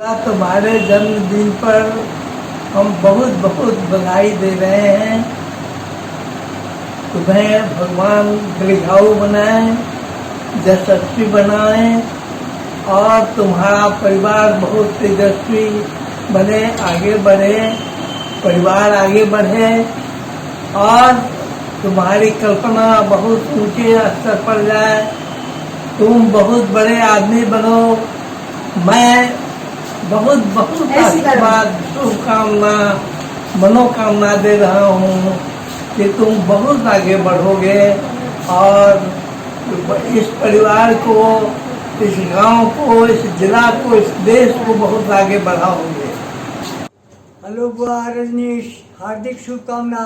तुम्हारे जन्मदिन पर हम बहुत बहुत बधाई दे रहे हैं। तुम्हें भगवान दीर्घायु बनाए, यशस्वी बनाए और तुम्हारा परिवार बहुत तेजस्वी बने, आगे बढ़े, परिवार आगे बढ़े और तुम्हारी कल्पना बहुत ऊंचे स्तर पर जाए। तुम बहुत बड़े आदमी बनो। मैं बहुत बहुत आशीर्वाद, शुभकामना, मनोकामना दे रहा हूँ कि तुम बहुत आगे बढ़ोगे और इस परिवार को, इस गांव को, इस जिला को, इस देश को बहुत आगे बढ़ाओगे। हेलो बुआ रजनीश, हार्दिक शुभकामना,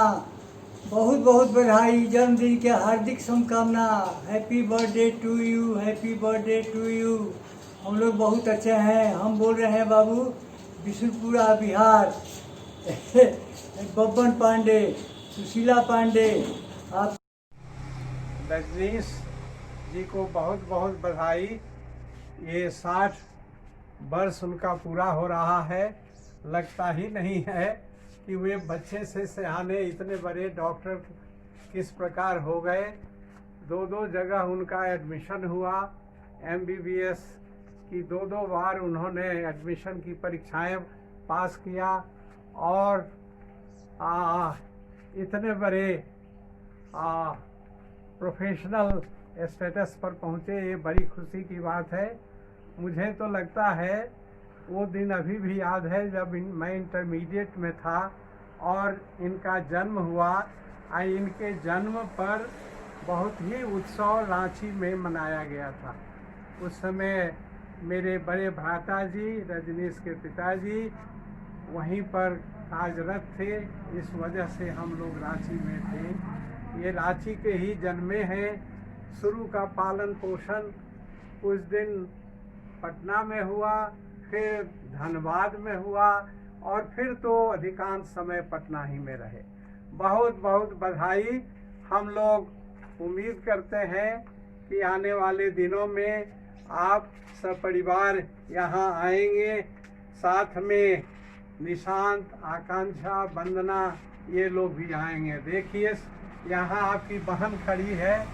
बहुत बहुत बधाई, जन्मदिन के हार्दिक शुभकामना। Happy birthday to you, happy birthday to you. हम लोग बहुत अच्छे हैं। हम बोल रहे हैं बाबू बिशुनपुरा बिहार। बब्बन पांडे, सुशीला पांडे। आप रजनीश जी को बहुत बहुत बधाई। ये 60 वर्ष उनका पूरा हो रहा है। लगता ही नहीं है कि वे बच्चे से सयाने इतने बड़े डॉक्टर किस प्रकार हो गए। दो जगह उनका एडमिशन हुआ। MBBS की दो बार उन्होंने एडमिशन की परीक्षाएं पास किया और इतने बड़े प्रोफेशनल स्टेटस पर पहुंचे। ये बड़ी खुशी की बात है। मुझे तो लगता है वो दिन अभी भी याद है जब मैं इंटरमीडिएट में था और इनका जन्म हुआ। इनके जन्म पर बहुत ही उत्सव रांची में मनाया गया था। उस समय मेरे बड़े भ्राता जी, रजनीश के पिताजी वहीं पर कार्यरत थे। इस वजह से हम लोग रांची में थे। ये रांची के ही जन्मे हैं। शुरू का पालन पोषण उस दिन पटना में हुआ, फिर धनबाद में हुआ और फिर तो अधिकांश समय पटना ही में रहे। बहुत बहुत बधाई। हम लोग उम्मीद करते हैं कि आने वाले दिनों में आप सपरिवार यहाँ आएंगे। साथ में निशांत, आकांक्षा, वंदना ये लोग भी आएंगे। देखिए यहाँ आपकी बहन खड़ी है।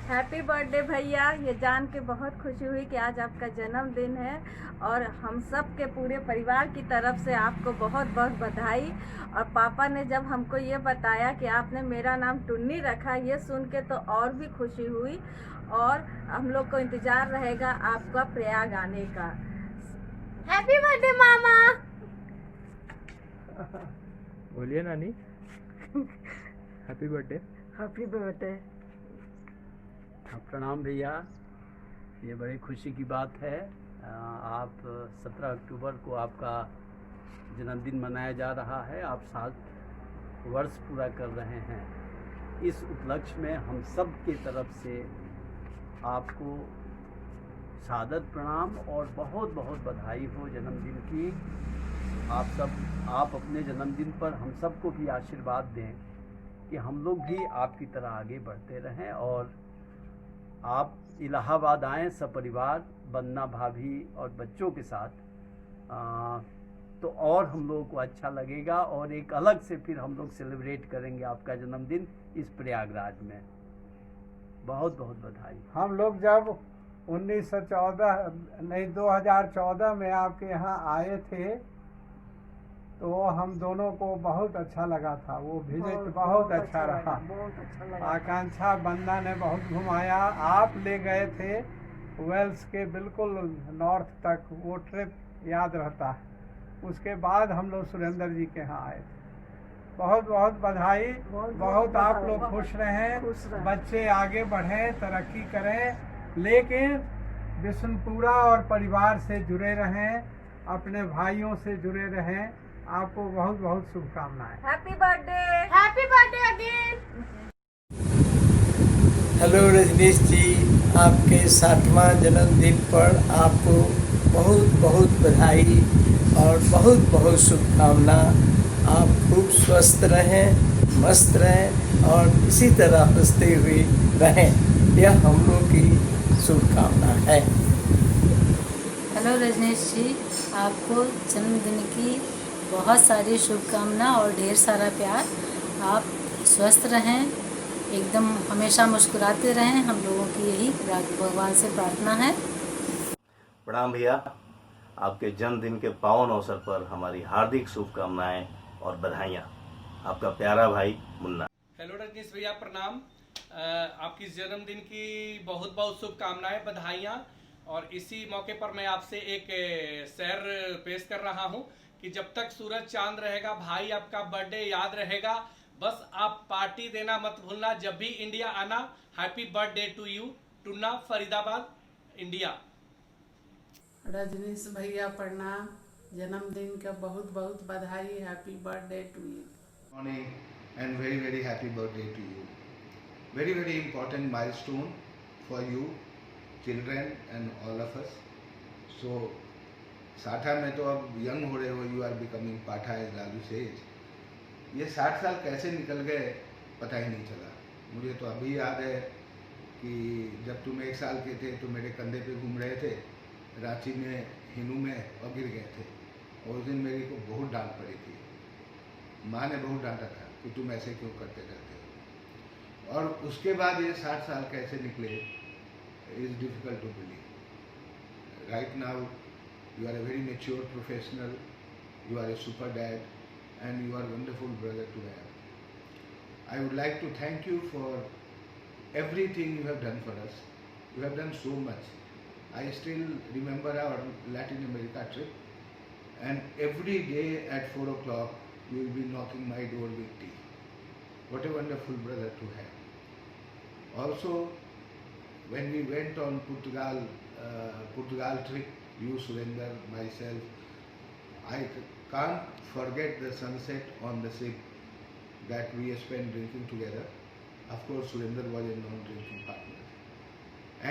हैप्पी बर्थडे भैया। ये जान के बहुत खुशी हुई कि आज आपका जन्मदिन है और हम सब के पूरे परिवार की तरफ से आपको बहुत बहुत बधाई। और पापा ने जब हमको ये बताया कि आपने मेरा नाम टुन्नी रखा, ये सुन के तो और भी खुशी हुई। और हम लोग को इंतजार रहेगा आपका प्रयाग आने का। हैप्पी बर्थडे मामा। बोलिए नानी। Happy birthday. Happy birthday. प्रणाम भैया। ये बड़ी खुशी की बात है। आप 17 अक्टूबर को आपका जन्मदिन मनाया जा रहा है। आप 7 वर्ष पूरा कर रहे हैं। इस उपलक्ष्य में हम सब की तरफ से आपको सादर प्रणाम और बहुत बहुत बधाई हो जन्मदिन की। आप अपने जन्मदिन पर हम सबको भी आशीर्वाद दें कि हम लोग भी आपकी तरह आगे बढ़ते रहें और आप इलाहाबाद आएँ सपरिवार, वंदना भाभी और बच्चों के साथ। तो और हम लोगों को अच्छा लगेगा और एक अलग से फिर हम लोग सेलिब्रेट करेंगे आपका जन्मदिन इस प्रयागराज में। बहुत बहुत बधाई। हम लोग जब 2014 में आपके यहाँ आए थे तो हम दोनों को बहुत अच्छा लगा था। वो विजिट बहुत अच्छा रहा। आकांक्षा, वंदना ने बहुत घुमाया। आप ले गए थे वेल्स के बिल्कुल नॉर्थ तक। वो ट्रिप याद रहता है। उसके बाद हम लोग सुरेंद्र जी के यहाँ आए थे। बहुत बहुत बधाई। बहुत आप लोग खुश रहें, बच्चे आगे बढ़ें, तरक्की करें, लेकिन बिशुनपुरा और परिवार से जुड़े रहें, अपने भाइयों से जुड़े रहें। आपको बहुत बहुत शुभकामनाएं। Happy birthday. Happy birthday again. Hello Rajnish ji, आपके 60वां जन्मदिन पर आपको बहुत बहुत बधाई और बहुत बहुत शुभकामना। आप खूब स्वस्थ रहें, मस्त रहें और इसी तरह हंसते हुए रहें। यह हम लोग की शुभकामना है। हेलो रजनीश जी, आपको जन्मदिन की बहुत सारी शुभकामना और ढेर सारा प्यार। आप स्वस्थ रहें, एकदम हमेशा मुस्कुराते रहें, हम लोगों की यही भगवान से प्रार्थना है। प्रणाम भैया, आपके जन्मदिन के पावन अवसर पर हमारी हार्दिक शुभकामनाएं और बधाइयाँ। आपका प्यारा भाई मुन्ना। हेलो रजनीश भैया, प्रणाम। आपकी जन्मदिन की बहुत बहुत शुभकामनाएं, बधाइयाँ। और इसी मौके पर मैं आपसे एक शेर पेश कर रहा हूं कि जब तक सूरज चांद रहेगा भाई आपका बर्थडे याद रहेगा। बस आप पार्टी देना मत भूलना जब भी इंडिया आना। Happy birthday to you, Tunna, Faridabad, India. Rajneesh भैया प्रणाम, जन्मदिन का बहुत बहुत बधाई। Happy birthday to you. Morning and very very happy birthday to you. Very very important milestone for you children and all of us. So साठा में तो अब यंग हो रहे हो, यू आर बिकमिंग पाठा एज लालू सेज। ये 60 साल कैसे निकल गए पता ही नहीं चला। मुझे तो अभी याद है कि जब तुम 1 साल के थे तो मेरे कंधे पे घूम रहे थे रांची में, हिनू में, और गिर गए थे। और उस दिन मेरे को बहुत डांट पड़ी थी, माँ ने बहुत डांटा था कि तुम ऐसे क्यों करते रहते हो। और उसके बाद ये 60 साल कैसे निकले is difficult to believe. Right now you are a very mature professional, you are a super dad, and you are a wonderful brother to have. I would like to thank you for everything you have done for us. You have done so much. I still remember our Latin America trip, and every day at 4 o'clock you will be knocking my door with tea. What a wonderful brother to have. Also, when we went on Portugal trip, you, Surinder, myself, I can't forget the sunset on the ship that we spent drinking together. Of course, Surinder was a non-drinking partner.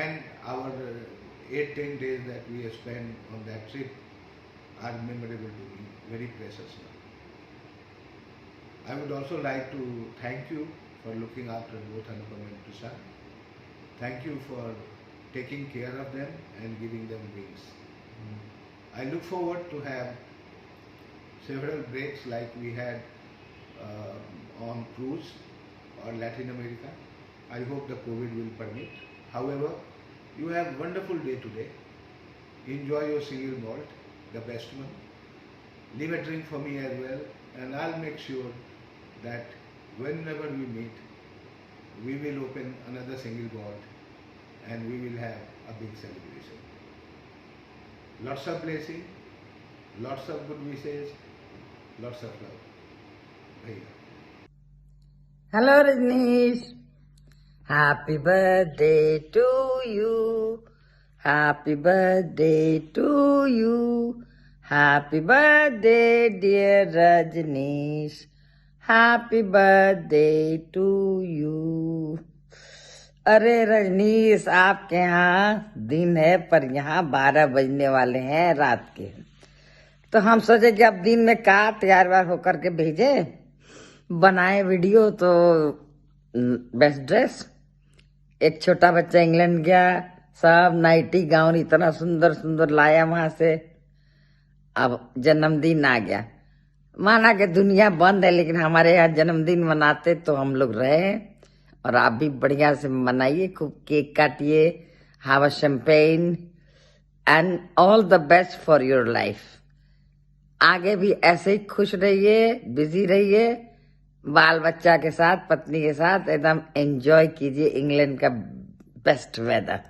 And our 8-10 days that we spent on that trip are memorable to me, very precious now. I would also like to thank you for looking after both Anupam and Tushar. Thank you for taking care of them and giving them wings. I look forward to have several breaks like we had on cruise or Latin America. I hope the COVID will permit. However, you have a wonderful day today. Enjoy your single malt, the best one. Leave a drink for me as well, and I'll make sure that whenever we meet, we will open another single malt and we will have a big celebration. Lots of blessing, lots of good wishes, lots of love. Bhaiya. Hello Rajneesh, happy birthday to you, happy birthday to you, happy birthday dear Rajneesh, happy birthday to you. अरे रजनीश, आपके यहाँ दिन है पर यहाँ 12 बजने वाले हैं रात के। तो हम सोचे कि अब दिन में का तैयार वार होकर के भेजे, बनाए वीडियो। तो बेस्ट ड्रेस, एक छोटा बच्चा इंग्लैंड गया, सब नाइटी गाउन इतना सुंदर सुंदर लाया वहां से। अब जन्मदिन आ गया, माना कि दुनिया बंद है लेकिन हमारे यहाँ जन्मदिन मनाते तो हम लोग रहे। और आप भी बढ़िया से मनाइए, खूब केक काटिए, have a champagne and all the best for your life. आगे भी ऐसे ही खुश रहिए, बिजी रहिए, बाल बच्चा के साथ, पत्नी के साथ एकदम एंजॉय कीजिए इंग्लैंड का best weather.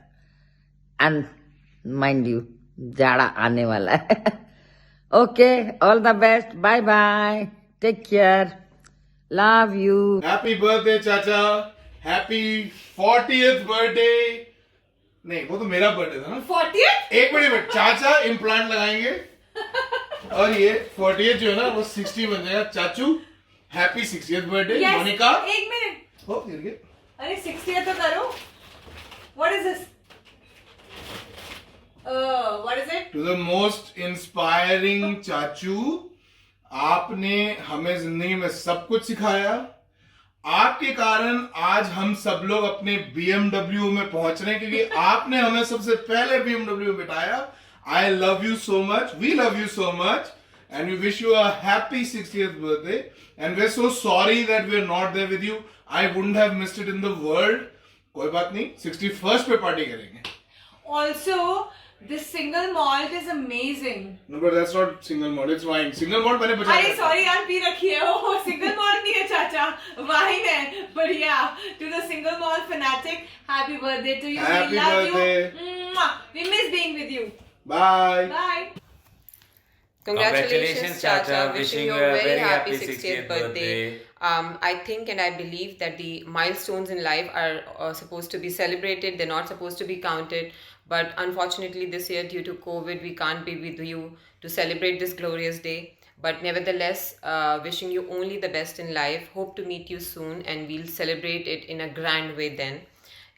And mind you, जाड़ा आने वाला है। Okay, all the best, bye bye, take care, love you. Happy birthday चाचा, हैप्पी 40th बर्थडे। नहीं, वो तो मेरा बर्थडे था ना। 40th? एक मिनट, चाचा इम्प्लांट लगाएंगे और ये 40th जो है ना वो 60 बन जाएगा। चाचू हैप्पी 60th बर्थडे। मोनिका, एक मिनट, हो गिर गए। अरे 60th तो करो। What is this? What is it? To the most inspiring चाचू, आपने हमें जिंदगी में सब कुछ सिखाया। आपके कारण आज हम सब लोग अपने BMW में पहुंच रहे हैं, क्योंकि आपने हमें सबसे पहले BMW में बिठाया। I love you so much. We love you so much. And we wish you a happy 60th birthday. And we're so sorry that we're not there with you. I wouldn't have missed it in the world. कोई बात नहीं, 61st पे party करेंगे. Also, this single malt is amazing. No, but that's not single malt. It's wine. Single malt मैंने बचा अरे sorry यार P रखी है वो single malt नहीं है चाचा wine है but yeah to the single malt fanatic happy birthday to you. Happy we love birthday. you. Mwah. We miss being with you. Bye. Bye. Congratulations, Chacha. Wishing you a very happy 60th birthday. I think and I believe that the milestones in life are supposed to be celebrated. They're not supposed to be counted. But unfortunately, this year, due to COVID, we can't be with you to celebrate this glorious day. But nevertheless, wishing you only the best in life. Hope to meet you soon and we'll celebrate it in a grand way then.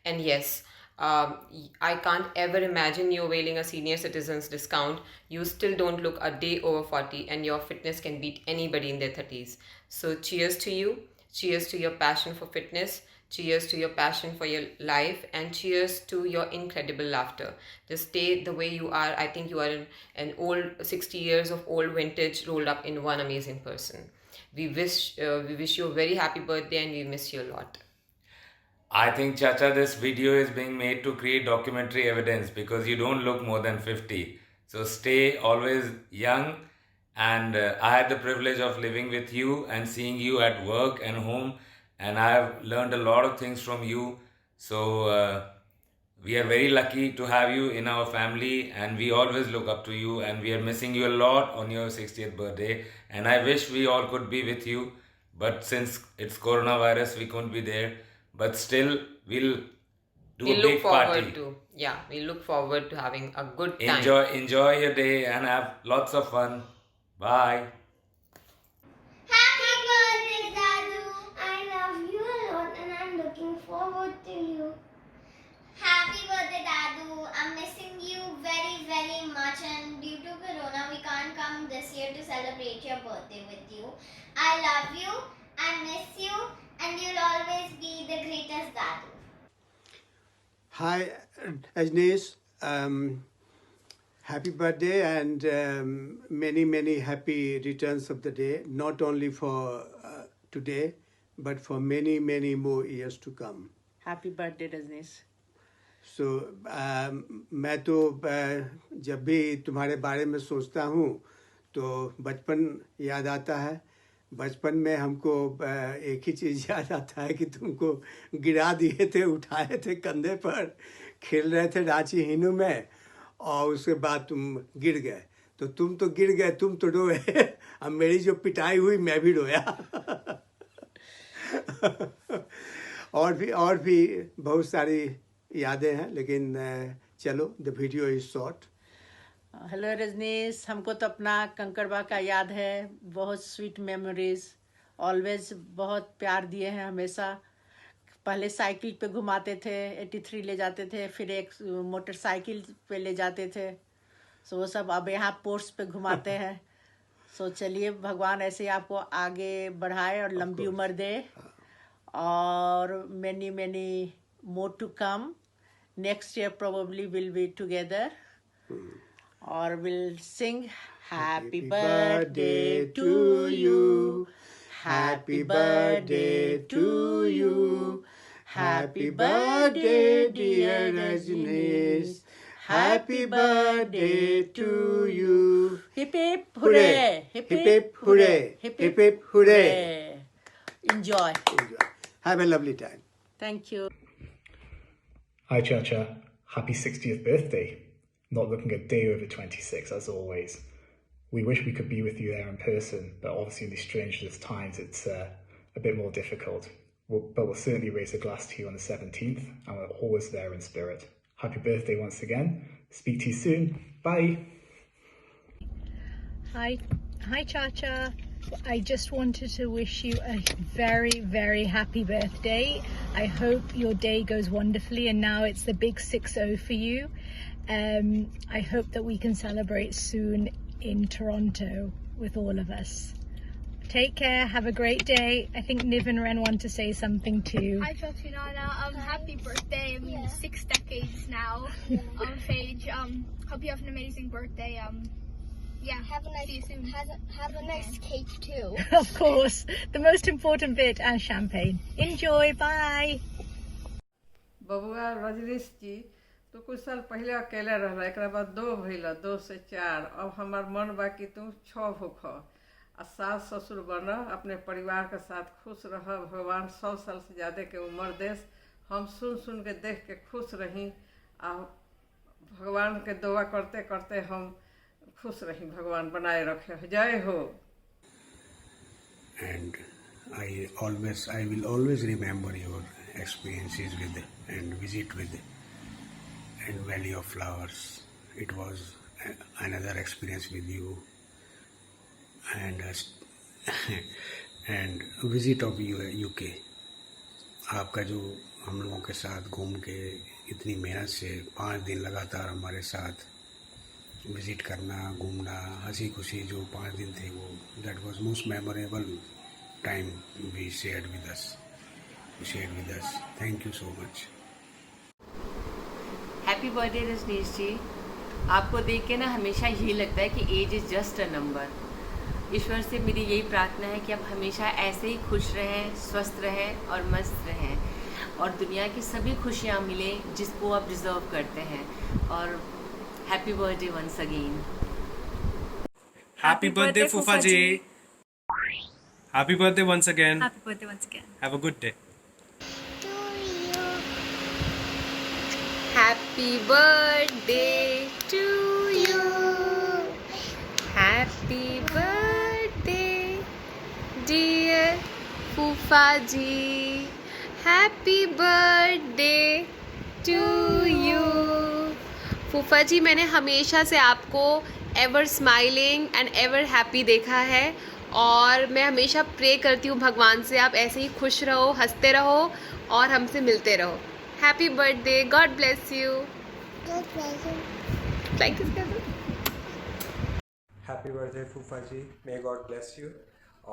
And yes, I can't ever imagine you availing a senior citizens discount. You still don't look a day over 40 and your fitness can beat anybody in their 30s. So cheers to you. Cheers to your passion for fitness. Cheers to your passion for your life and cheers to your incredible laughter. Just stay the way you are. I think you are an old 60 years of old vintage rolled up in one amazing person. We wish you a very happy birthday and we miss you a lot. I think, Chacha, this video is being made to create documentary evidence because you don't look more than 50. So stay always young. And I had the privilege of living with you and seeing you at work and home. And I have learned a lot of things from you. So we are very lucky to have you in our family and we always look up to you and we are missing you a lot on your 60th birthday. And I wish we all could be with you. But since it's coronavirus, we couldn't be there. But still, we'll do a big party. We look forward to having a good time. Enjoy your day and have lots of fun. Bye. Happy birthday, Dadu. I love you a lot and I'm looking forward to you. Happy birthday, Dadu. I'm missing you very, very much and due to Corona, we can't come this year to celebrate your birthday with you. I love you, I miss you and you'll always be the greatest Dadu. Hi, Ajnesh. Happy birthday and many, many happy returns of the day, not only for today, but for many, many more years to come. Happy birthday, Rajneesh. So, मैं तो जब भी तुम्हारे बारे में सोचता हूँ तो बचपन याद आता है. बचपन में हमको एक ही चीज़ याद आता है कि तुमको गिरा दिए थे, उठाए थे कंधे पर, खेल रहे थे रांची हिनू में और उसके बाद तुम गिर गए. तो तुम तो गिर गए, तुम तो रोए. अब मेरी जो पिटाई हुई मैं भी रोया. और भी बहुत सारी यादें हैं लेकिन चलो, the video is short. Hello Rajneesh, हमको तो अपना कंकड़बा का याद है. बहुत स्वीट मेमोरीज. ऑलवेज बहुत प्यार दिए हैं हमेशा. पहले साइकिल पे घुमाते थे, 83 ले जाते थे, फिर एक मोटरसाइकिल पे ले जाते थे. सो वो सब अब यहाँ पोर्ट्स पे घुमाते हैं. सो चलिए, भगवान ऐसे ही आपको आगे बढ़ाए और लंबी उम्र दे. और many many more to come. Next year probably we'll be together. Or we'll sing Happy birthday to you. Happy birthday to you. Happy birthday dear Rajneesh. Happy birthday to you. Hip hip hooray. Hip hip hooray. Hip hip hooray. Enjoy. Have a lovely time. Thank you. Hi Chacha, happy 60th birthday. Not looking a day over 26 as always. We wish we could be with you there in person, but obviously in these strange times it's a bit more difficult. But we'll certainly raise a glass to you on the 17th and we're always there in spirit. Happy birthday once again. Speak to you soon. Bye. Hi Chacha. I just wanted to wish you a very, very happy birthday. I hope your day goes wonderfully and now it's the big 60 for you. I hope that we can celebrate soon in Toronto with all of us. Take care. Have a great day. I think Niv and Ren want to say something too. Hi, Tatiana. Happy birthday. I mean, 6 decades now of age. Hope you have an amazing birthday. Yeah. Have a nice, see you soon. Have a nice cake too. Of course. The most important bit, and champagne. Enjoy. Bye. बबुआ रजनीश जी तो कुछ साल पहले अकेले रहला, एक बाद 2 भइला, 2 से 4। अब हमार मन बा कि तू 6 होख आ सास ससुर बन, अपने परिवार के साथ खुश रह। भगवान 100 साल से ज़्यादा के उम्र देश। हम सुन के देख के खुश रही आ भगवान के दुआ करते करते हम खुश रही, भगवान बनाए रखे। जय हो। And I will always remember your experiences with and visit with and Valley of Flowers. It was another experience with you and and visit of UK. आपका जो हम लोगों के साथ घूम के इतनी मेहनत से 5 दिन लगातार हमारे साथ विजिट करना, घूमना, हंसी खुशी जो 5 दिन थे वो that was most memorable time we shared with us. Thank you so much. Happy birthday Rajnish ji. आपको देख के ना हमेशा यही लगता है कि age is just a number. ईश्वर से मेरी यही प्रार्थना है कि आप हमेशा ऐसे ही खुश रहें, स्वस्थ रहें और मस्त रहें और दुनिया की सभी खुशियाँ मिलें जिसको आप डिज़र्व करते हैं। और happy birthday once again. Happy birthday, Fufa ji. Happy birthday once again. Happy birthday once again. Have a good day. Happy birthday to you. Happy birthday, dear Fufa ji. Happy birthday to you. फूफा जी, मैंने हमेशा से आपको ever smiling and ever happy देखा है और मैं हमेशा प्रे करती हूँ भगवान से आप ऐसे ही खुश रहो, हंसते रहो और हमसे मिलते रहो। Happy birthday, God bless you. Thank you. Happy birthday फूफा जी, मे गॉड ब्लेस यू।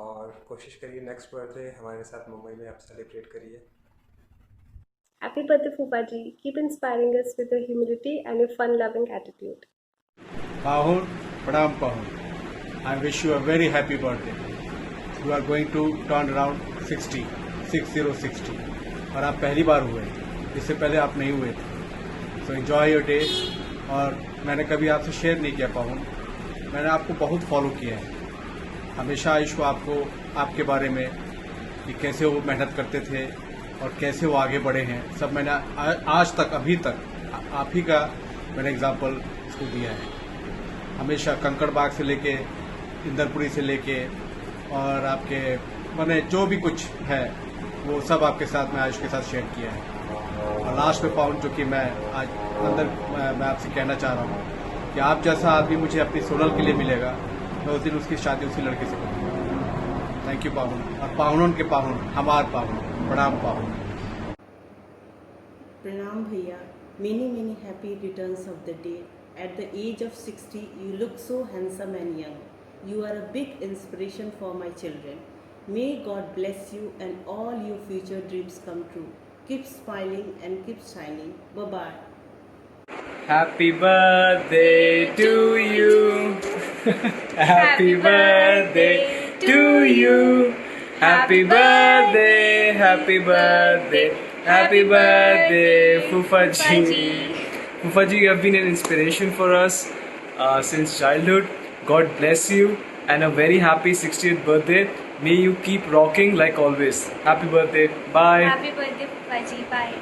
और कोशिश करिए नेक्स्ट बर्थडे हमारे साथ मुंबई में आप सेलिब्रेट करिए। Happy birthday, Fufa ji. Keep inspiring us with your humility and your fun-loving attitude. Pahun, Pradam Pahun. I wish you a very happy birthday. You are going to turn around 60 और आप पहली बार हुए, इससे पहले आप नहीं हुए थे। So enjoy your day। और मैंने कभी आपसे शेयर नहीं किया पाहून, मैंने आपको बहुत फॉलो किया है। हमेशा आयुष को आपको आपके बारे में कि कैसे वो मेहनत करते थे और कैसे वो आगे बढ़े हैं सब मैंने आज तक अभी तक आप ही का मैंने एग्जाम्पल इसको दिया है। हमेशा कंकड़ बाग से लेके इंदरपुरी से लेके और आपके मैंने जो भी कुछ है वो सब आपके साथ मैं आयुष के साथ शेयर किया है। और लास्ट में पाउंड जो कि मैं आज अंदर मैं आपसे कहना चाह रहा हूँ कि आप जैसा आदमी मुझे अपनी सोनल के लिए मिलेगा, मैं उस दिन उसकी शादी उसी लड़के से करूँगा। थैंक यू पाहुन। और पाहुनों के पाहुन, हमार पाहुन, प्रणाम पाहुन। Pranam bhaiya, many happy returns of the day. At the age of 60, you look so handsome and young. You are a big inspiration for my children. May God bless you and all your future dreams come true. Keep smiling and keep shining. Bye-bye. Happy birthday to you. Happy birthday to you. Happy birthday, happy birthday, happy birthday, Fufa ji. Fufa ji, you have been an inspiration for us since childhood. God bless you and a very happy 60th birthday. May you keep rocking like always. Happy birthday. Bye. Happy birthday, Fufa ji. Bye.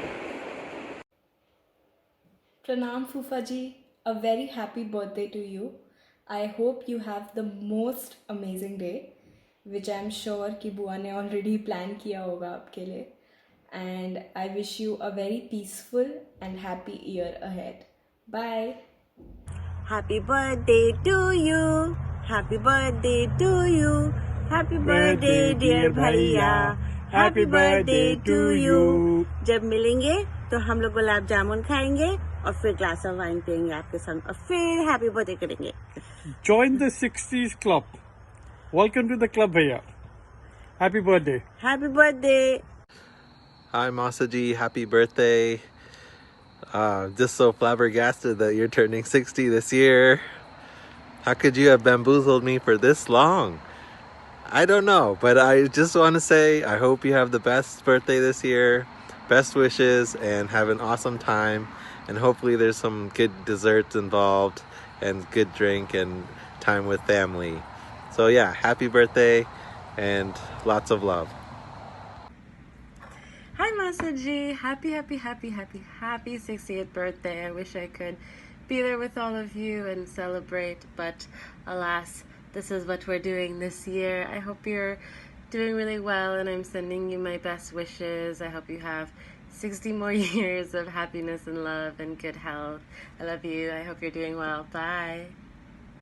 Pranam Fufa ji, a very happy birthday to you. I hope you have the most amazing day, which I am sure कि बुआ ने already plan किया होगा आपके लिए. And I wish you a very peaceful and happy year ahead. Bye. Happy birthday to you. Happy birthday to you. Happy birthday dear भैया. Happy birthday to you. जब मिलेंगे तो हम लोग गुलाब जामुन खाएंगे और फिर ग्लास ऑफ वाइन पियेंगे आपके संग और फिर हैप्पी बर्थडे करेंगे। Join the 60s club. Welcome to the club, भैया। Happy birthday. Happy birthday. Hi Masaji, happy birthday. Just so flabbergasted that you're turning 60 this year. How could you have bamboozled me for this long? I don't know, but I just want to say I hope you have the best birthday this year. Best wishes and have an awesome time. And hopefully there's some good desserts involved and good drink and time with family. So yeah, happy birthday and lots of love. Hi Masaji, happy 60th birthday. I wish I could be there with all of you and celebrate, but alas, this is what we're doing this year. I hope you're doing really well and I'm sending you my best wishes. I hope you have 60 more years of happiness and love and good health. I love you. I hope you're doing well. Bye.